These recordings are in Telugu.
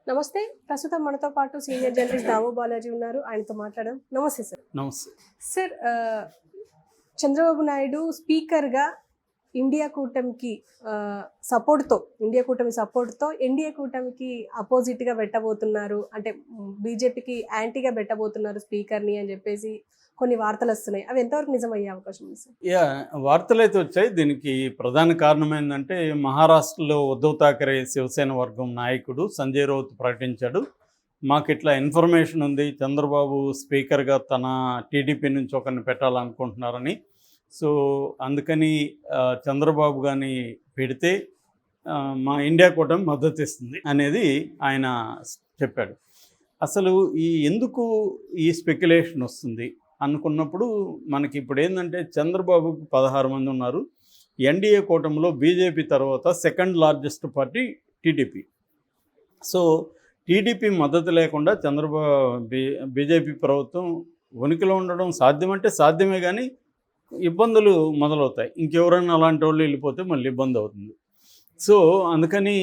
నమస్తే. ప్రస్తుతం మనతో పాటు సీనియర్ జర్నలిస్ట్ దాము బాలాజీ ఉన్నారు. ఆయనతో మాట్లాడడం. నమస్తే సార్. నమస్తే సార్, చంద్రబాబు నాయుడు స్పీకర్గా ఇండియా కూటమికి సపోర్ట్తో ఎన్డీఏ కూటమికి అపోజిట్గా పెట్టబోతున్నారు, అంటే బీజేపీకి యాంటీగా పెట్టబోతున్నారు స్పీకర్ని అని చెప్పేసి కొన్ని వార్తలు వస్తున్నాయి. అవి ఎంతవరకు నిజమయ్యే అవకాశం ఉంది సార్? వార్తలు అయితే వచ్చాయి. దీనికి ప్రధాన కారణం ఏంటంటే మహారాష్ట్రలో ఉద్ధవ్ ఠాకరే శివసేన వర్గం నాయకుడు సంజయ్ రౌత్ ప్రకటించాడు, మాకు ఇట్లా ఇన్ఫర్మేషన్ ఉంది, చంద్రబాబు స్పీకర్గా తన టీడీపీ నుంచి ఒకరిని పెట్టాలనుకుంటున్నారని. సో అందుకని చంద్రబాబు గారిని పెడితే మా ఇండియా కూటమి మద్దతు ఇస్తుంది అనేది ఆయన చెప్పాడు. అసలు ఎందుకు ఈ స్పెక్యులేషన్ వస్తుంది అనుకున్నప్పుడు మనకి ఇప్పుడు ఏంటంటే చంద్రబాబుకు 16 మంది ఉన్నారు. ఎన్డీఏ కూటమిలో బీజేపీ తర్వాత second largest party TDP. So TDP మద్దతు లేకుండా బీజేపీ ప్రభుత్వం ఉనికిలో ఉండడం సాధ్యమంటే సాధ్యమే, కానీ ఇబ్బందులు మొదలవుతాయి. ఇంకెవరైనా అలాంటి వాళ్ళు వెళ్ళిపోతే మళ్ళీ ఇబ్బంది అవుతుంది. సో అందుకని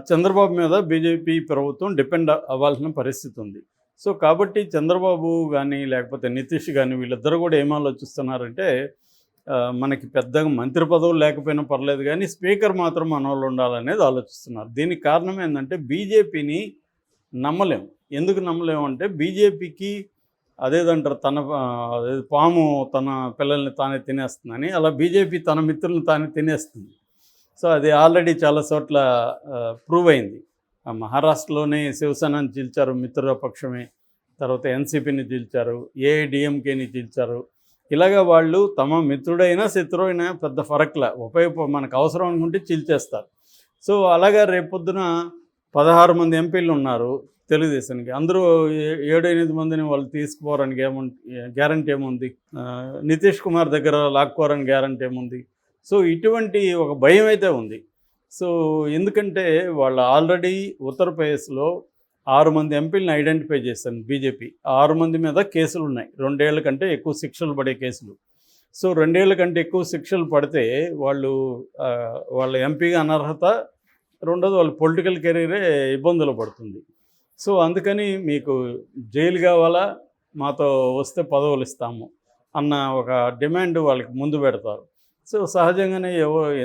చంద్రబాబు మీద బీజేపీ ప్రభుత్వం డిపెండ్ అవ్వాల్సిన పరిస్థితి ఉంది. సో కాబట్టి చంద్రబాబు కానీ లేకపోతే నితీష్ కానీ వీళ్ళిద్దరూ కూడా ఏం ఆలోచిస్తున్నారంటే, మనకి పెద్దగా మంత్రి పదవులు లేకపోయినా పర్లేదు కానీ స్పీకర్ మాత్రం మన వాళ్ళు ఉండాలనేది ఆలోచిస్తున్నారు. దీనికి కారణం ఏంటంటే బీజేపీని నమ్మలేము. ఎందుకు నమ్మలేము అంటే బీజేపీకి అదేదంటారు, పాము తన పిల్లల్ని తానే తినేస్తుందని, అలా బీజేపీ తన మిత్రులను తానే తినేస్తుంది. సో అది ఆల్రెడీ చాలా చోట్ల ప్రూవ్ అయింది. మహారాష్ట్రలోనే శివసేనని చీల్చారు, మిత్రపక్షమే. తర్వాత ఎన్సీపీని చీల్చారు, ఏఐడిఎంకేని చీల్చారు. ఇలాగా వాళ్ళు తమ మిత్రుడైనా శత్రువైనా పెద్ద ఫరక్లా మనకు అవసరం అనుకుంటే చీల్చేస్తారు. సో అలాగా రేపొద్దున 16 మంది ఎంపీలు ఉన్నారు తెలుగుదేశానికి. అందరూ 7-8 మందిని వాళ్ళు తీసుకుపోరని గ్యారంటీ ఏముంది? నితీష్ కుమార్ దగ్గర లాక్కోరని గ్యారంటీ ఏముంది? సో ఇటువంటి ఒక భయం అయితే ఉంది. సో ఎందుకంటే వాళ్ళు ఆల్రెడీ ఉత్తరప్రదేశ్లో 6 మంది ఎంపీలను ఐడెంటిఫై చేశాను బీజేపీ. 6 మంది మీద కేసులు ఉన్నాయి, 2 ఏళ్ల కంటే ఎక్కువ శిక్షలు పడే కేసులు. సో 2 ఏళ్ల కంటే ఎక్కువ శిక్షలు పడితే వాళ్ళ ఎంపీగా అనర్హత, రెండోది వాళ్ళ పొలిటికల్ కెరీరే ఇబ్బందులు పడుతుంది. సో అందుకని మీకు జైలు కావాలా, మాతో వస్తే పదవులు ఇస్తాము అన్న ఒక డిమాండ్ వాళ్ళకి ముందు పెడతారు. సో సహజంగానే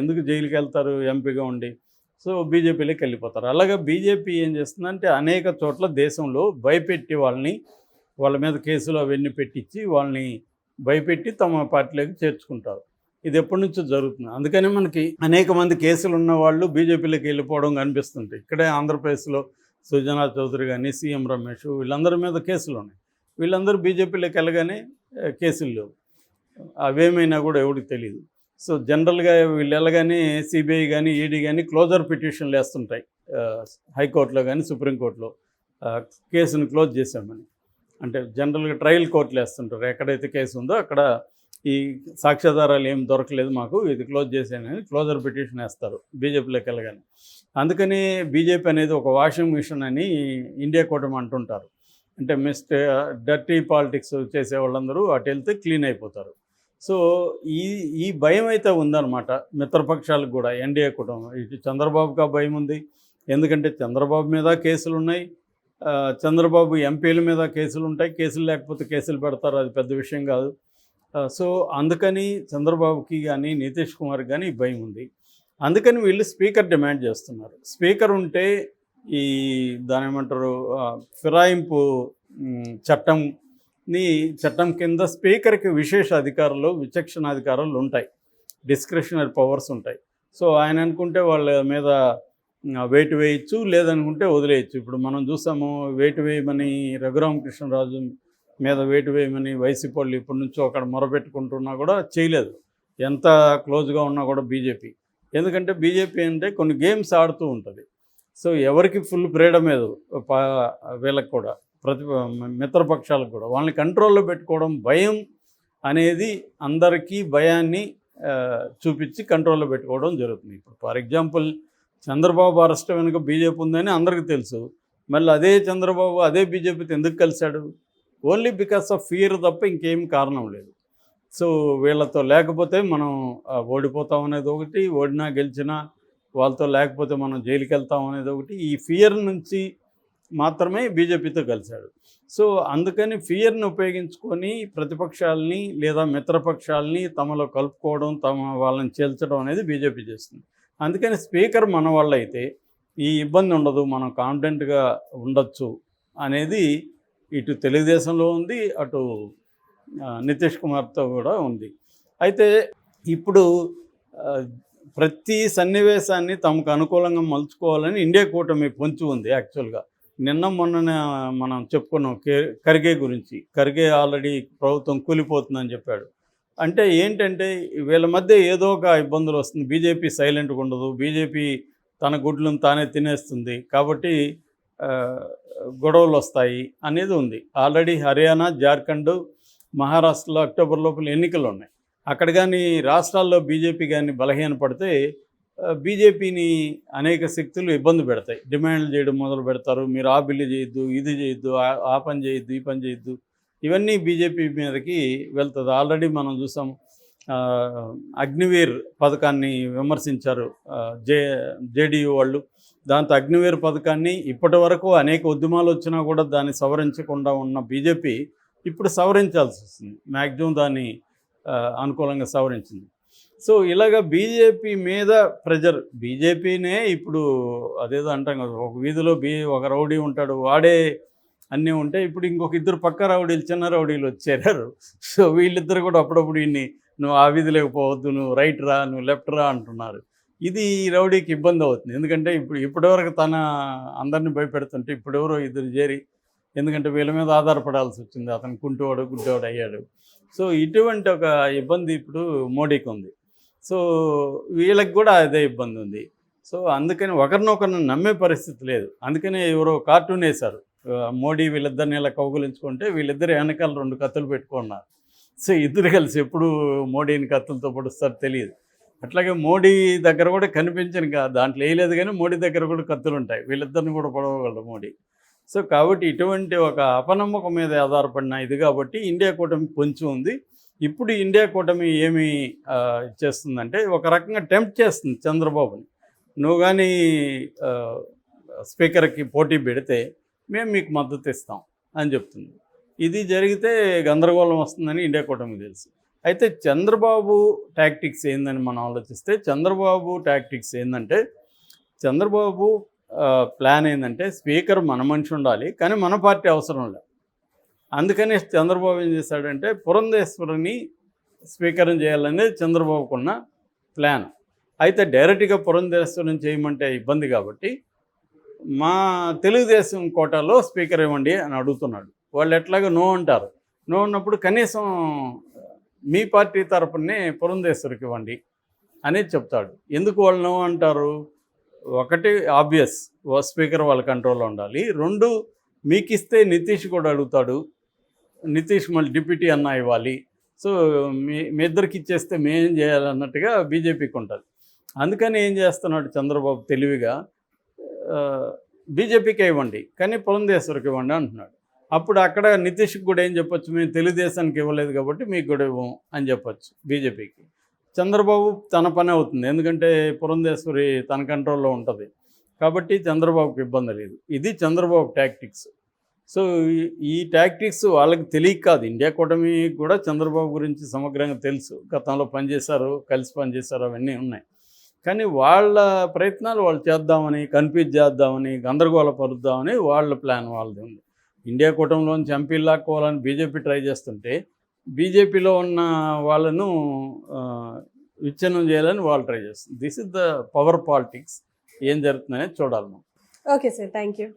ఎందుకు జైలుకి వెళ్తారు ఎంపీగా ఉండి? సో బీజేపీలోకి వెళ్ళిపోతారు. అలాగే బీజేపీ ఏం చేస్తుందంటే అనేక చోట్ల దేశంలో భయపెట్టి వాళ్ళ మీద కేసులు అవన్నీ పెట్టించి వాళ్ళని భయపెట్టి తమ పార్టీలోకి చేర్చుకుంటారు. ఇది ఎప్పటి నుంచో జరుగుతుంది. అందుకని మనకి అనేక మంది కేసులు ఉన్న వాళ్ళు బీజేపీలోకి వెళ్ళిపోవడం కనిపిస్తుంటాయి. ఇక్కడే ఆంధ్రప్రదేశ్లో సుజనా చౌదరి కానీ, సీఎం రమేష్, వీళ్ళందరి మీద కేసులు ఉన్నాయి. వీళ్ళందరూ బీజేపీలోకి వెళ్ళగానే కేసులు లేవు. అవేమైనా కూడా ఎవరికి తెలియదు. సో జనరల్గా వీళ్ళు వెళ్ళగానే సిబిఐ కానీ, ఈడీ కానీ క్లోజర్ పిటిషన్లు వేస్తుంటాయి హైకోర్టులో కానీ, సుప్రీంకోర్టులో కేసును క్లోజ్ చేసామని. అంటే జనరల్గా ట్రయల్ కోర్టులు వేస్తుంటారు. ఎక్కడైతే కేసు ఉందో అక్కడ ఈ సాక్ష్యాధారాలు ఏం దొరకలేదు మాకు, ఇది క్లోజ్ చేసానని క్లోజర్ పిటిషన్ వేస్తారు బీజేపీలోకి వెళ్ళగానే. అందుకని బీజేపీ అనేది ఒక వాషింగ్ మిషన్ అని ఇండియా కూటమి అంటుంటారు. అంటే డర్టీ పాలిటిక్స్ చేసే వాళ్ళందరూ అటు వెళ్తే క్లీన్ అయిపోతారు. సో ఈ భయం అయితే ఉందన్నమాట మిత్రపక్షాలకు కూడా. ఎన్డీఏ కూటమి ఇటు చంద్రబాబుకి ఆ భయం ఉంది, ఎందుకంటే చంద్రబాబు మీద కేసులు ఉన్నాయి, చంద్రబాబు ఎంపీల మీద కేసులు ఉంటాయి. కేసులు లేకపోతే కేసులు పెడతారు, అది పెద్ద విషయం కాదు. సో అందుకని చంద్రబాబుకి కానీ నితీష్ కుమార్కి కానీ భయం ఉంది. అందుకని వీళ్ళు స్పీకర్ డిమాండ్ చేస్తున్నారు. స్పీకర్ ఉంటే దాని ఏమంటారు, ఫిరాయింపు చట్టం కింద స్పీకర్కి విశేష అధికారాలు, విచక్షణాధికారాలు ఉంటాయి, డిస్క్రిషనరీ పవర్స్ ఉంటాయి. సో ఆయన అనుకుంటే వాళ్ళ మీద వెయిట్ వేయచ్చు, లేదనుకుంటే వదిలేయచ్చు. ఇప్పుడు మనం చూసాము, వెయిట్ వేయమని రఘురామకృష్ణరాజు మీద వెయిట్ వేయమని వైసీపీ వాళ్ళు ఇప్పటి నుంచో అక్కడ మొరపెట్టుకుంటున్నా కూడా చేయలేదు, ఎంత క్లోజ్గా ఉన్నా కూడా బీజేపీ. ఎందుకంటే బీజేపీ అంటే కొన్ని గేమ్స్ ఆడుతూ ఉంటుంది. సో ఎవరికి ఫుల్ ఫ్రీడమ్ లేదు వీళ్ళకి కూడా, మిత్రపక్షాలకు కూడా. వాళ్ళని కంట్రోల్లో పెట్టుకోవడం, భయం అనేది అందరికీ భయాన్ని చూపించి కంట్రోల్లో పెట్టుకోవడం జరుగుతుంది. ఇప్పుడు ఫర్ ఎగ్జాంపుల్ చంద్రబాబు అరెస్ట్ వెనుక బీజేపీ ఉందని అందరికీ తెలుసు. మళ్ళీ అదే చంద్రబాబు అదే బీజేపీతో ఎందుకు కలిశాడు? ఓన్లీ బికాస్ ఆఫ్ ఫియర్ తప్ప ఇంకేం కారణం లేదు. సో వీళ్ళతో లేకపోతే మనం ఓడిపోతాం అనేది ఒకటి, ఓడినా గెలిచినా వాళ్ళతో లేకపోతే మనం జైలుకి వెళ్తాం అనేది ఒకటి, ఈ ఫియర్ నుంచి మాత్రమే బీజేపీతో కలిశాడు. సో అందుకని ఫియర్ని ఉపయోగించుకొని ప్రతిపక్షాలని లేదా మిత్రపక్షాలని తమలో కలుపుకోవడం, వాళ్ళని చేల్చడం అనేది బీజేపీ చేస్తుంది. అందుకని స్పీకర్ మన వాళ్ళైతే ఈ ఇబ్బంది ఉండదు, మనం కాన్ఫిడెంట్గా ఉండొచ్చు అనేది ఇటు తెలుగుదేశంలో ఉంది, అటు నితీష్ కుమార్తో కూడా ఉంది. అయితే ఇప్పుడు ప్రతి సన్నివేశాన్ని తమకు అనుకూలంగా మలుచుకోవాలని ఇండియా కూటమి పొంచి ఉంది. యాక్చువల్గా నిన్న మొన్న మనం చెప్పుకున్నాం ఖర్గే గురించి. ఖర్గే ఆల్రెడీ ప్రభుత్వం కూలిపోతుందని చెప్పాడు. అంటే ఏంటంటే వీళ్ళ మధ్య ఏదో ఒక ఇబ్బందులు వస్తుంది. బీజేపీ సైలెంట్గా ఉండదు, బీజేపీ తన గుడ్లను తానే తినేస్తుంది, కాబట్టి గొడవలు వస్తాయి అనేది ఉంది. ఆల్రెడీ హర్యానా, జార్ఖండ్, మహారాష్ట్రలో అక్టోబర్ లోపల ఎన్నికలు ఉన్నాయి. అక్కడ కానీ రాష్ట్రాల్లో బీజేపీ కానీ బలహీనపడితే బీజేపీని అనేక శక్తులు ఇబ్బంది పెడతాయి, డిమాండ్లు చేయడం మొదలు పెడతారు. మీరు ఆ బిల్లు చేయొద్దు, ఇది చేయొద్దు, ఆ పని చేయొద్దు, ఈ పని చేయొద్దు, ఇవన్నీ బీజేపీ మీదకి వెళ్తుంది. ఆల్రెడీ మనం చూసాం, అగ్నివీర్ పథకాన్ని విమర్శించారు జేడీయూ వాళ్ళు. దాంతో అగ్నివీర్ పథకాన్ని ఇప్పటి వరకు అనేక ఉద్యమాలు వచ్చినా కూడా దాన్ని సవరించకుండా ఉన్న బీజేపీ ఇప్పుడు సవరించాల్సి వస్తుంది. మ్యాక్సిమం దాన్ని అనుకూలంగా సవరించింది. సో ఇలాగ బీజేపీ మీద ప్రెజర్, బీజేపీనే ఇప్పుడు అదేదో అంటాం కదా, ఒక వీధిలో ఒక రౌడీ ఉంటాడు, వాడే అన్నీ ఉంటాయి. ఇప్పుడు ఇంకొక ఇద్దరు పక్క రౌడీలు, చిన్న రౌడీలు వచ్చారు. సో వీళ్ళిద్దరు కూడా అప్పుడప్పుడు ఇన్ని నువ్వు ఆ వీధిలోకి పోవద్దు, నువ్వు రైట్ రా, నువ్వు లెఫ్ట్ రా అంటున్నారు. ఇది ఈ రౌడీకి ఇబ్బంది అవుతుంది. ఎందుకంటే ఇప్పటివరకు తన అందరిని భయపెడుతుంటే ఇప్పుడెవరో ఇద్దరు చేరి, ఎందుకంటే వీళ్ళ మీద ఆధారపడాల్సి వచ్చింది, అతను కుంటువాడు గుడ్డవాడు అయ్యాడు. సో ఇటువంటి ఒక ఇబ్బంది ఇప్పుడు మోడీకి ఉంది. సో వీళ్ళకి కూడా అదే ఇబ్బంది ఉంది. సో అందుకని ఒకరినొకరిని నమ్మే పరిస్థితి లేదు. అందుకనే ఎవరో కార్టూన్ వేశారు, మోడీ వీళ్ళిద్దరిని ఇలా కౌగులించుకుంటే వీళ్ళిద్దరు వెనకాల 2 కత్తులు పెట్టుకున్నారు. సో ఇద్దరు కలిసి ఎప్పుడు మోడీని కత్తులతో పొడుస్తారో తెలియదు. అట్లాగే మోడీ దగ్గర కూడా కనిపించను దాంట్లో వేయలేదు, కానీ మోడీ దగ్గర కూడా కత్తులు ఉంటాయి, వీళ్ళిద్దరిని కూడా పొడవగలడు మోడీ. సో కాబట్టి ఇటువంటి ఒక అపనమ్మకం మీద ఆధారపడిన ఇది కాబట్టి ఇండియా కూటమి పొంచి ఉంది. ఇప్పుడు ఇండియా కూటమి ఏమి చేస్తుందంటే ఒక రకంగా టెంప్ట్ చేస్తుంది చంద్రబాబుని. నువ్వు కానీ స్పీకర్కి పోటీ పెడితే మేము మీకు మద్దతు ఇస్తాం అని చెప్తుంది. ఇది జరిగితే గందరగోళం వస్తుందని ఇండియా కూటమికి తెలుసు. అయితే చంద్రబాబు టాక్టిక్స్ ఏందని మనం ఆలోచిస్తే, చంద్రబాబు టాక్టిక్స్ ఏంటంటే, చంద్రబాబు ప్లాన్ ఏంటంటే స్పీకర్ మన మనిషి ఉండాలి, కానీ మన పార్టీ అవసరం లేదు. అందుకని చంద్రబాబు ఏం చేశాడంటే పురంధేశ్వరిని స్పీకర్ని చేయాలనేది చంద్రబాబుకున్న ప్లాన్. అయితే డైరెక్ట్గా పురంధేశ్వరిని చేయమంటే ఇబ్బంది కాబట్టి మా తెలుగుదేశం కోటాలో స్పీకర్ ఇవ్వండి అని అడుగుతున్నాడు. వాళ్ళు ఎట్లాగో నో అంటారు. నో అన్నప్పుడు కనీసం మీ పార్టీ తరపునే పురంధేశ్వరికి ఇవ్వండి అనేది చెప్తాడు. ఎందుకు వాళ్ళు నో అంటారు? ఒకటి ఆబ్వియస్, స్పీకర్ వాళ్ళ కంట్రోల్లో ఉండాలి. 2 మీకు ఇస్తే నితీష్ కూడా అడుగుతాడు, నితీష్ మళ్ళీ డిప్యూటీ అన్న ఇవ్వాలి. సో మీ ఇద్దరికి ఇచ్చేస్తే మేమేం చేయాలన్నట్టుగా బీజేపీకి ఉంటుంది. అందుకని ఏం చేస్తున్నాడు చంద్రబాబు తెలివిగా, బీజేపీకే ఇవ్వండి కానీ పురంధేశ్వరికి ఇవ్వండి అంటున్నాడు. అప్పుడు అక్కడ నితీష్కి కూడా ఏం చెప్పొచ్చు, మేము తెలుగుదేశానికి ఇవ్వలేదు కాబట్టి మీకు కూడా ఇవ్వం అని చెప్పొచ్చు బీజేపీకి. చంద్రబాబు తన పని అవుతుంది, ఎందుకంటే పురంధేశ్వరి తన కంట్రోల్లో ఉంటుంది కాబట్టి చంద్రబాబుకి ఇబ్బంది లేదు. ఇది చంద్రబాబు టాక్టిక్స్. సో ఈ టాక్టిక్స్ వాళ్ళకి తెలియక కాదు, ఇండియా కూటమి కూడా చంద్రబాబు గురించి సమగ్రంగా తెలుసు, గతంలో పనిచేశారు, కలిసి పనిచేశారు, అవన్నీ ఉన్నాయి. కానీ వాళ్ళ ప్రయత్నాలు వాళ్ళు చేద్దామని, కన్ఫ్యూజ్ చేద్దామని, గందరగోళపరుద్దామని వాళ్ళ ప్లాన్ వాళ్ళది ఉంది. ఇండియా కూటమిలోంచి ఎంపీలు లాక్కోవాలని బీజేపీ ట్రై చేస్తుంటే బీజేపీలో ఉన్న వాళ్ళను విచ్ఛిన్నం చేయాలని వాళ్ళు ట్రై చేస్తుంది. This is the power politics. ఏం జరుగుతుందనేది చూడాలి మనం. Okay sir, thank you.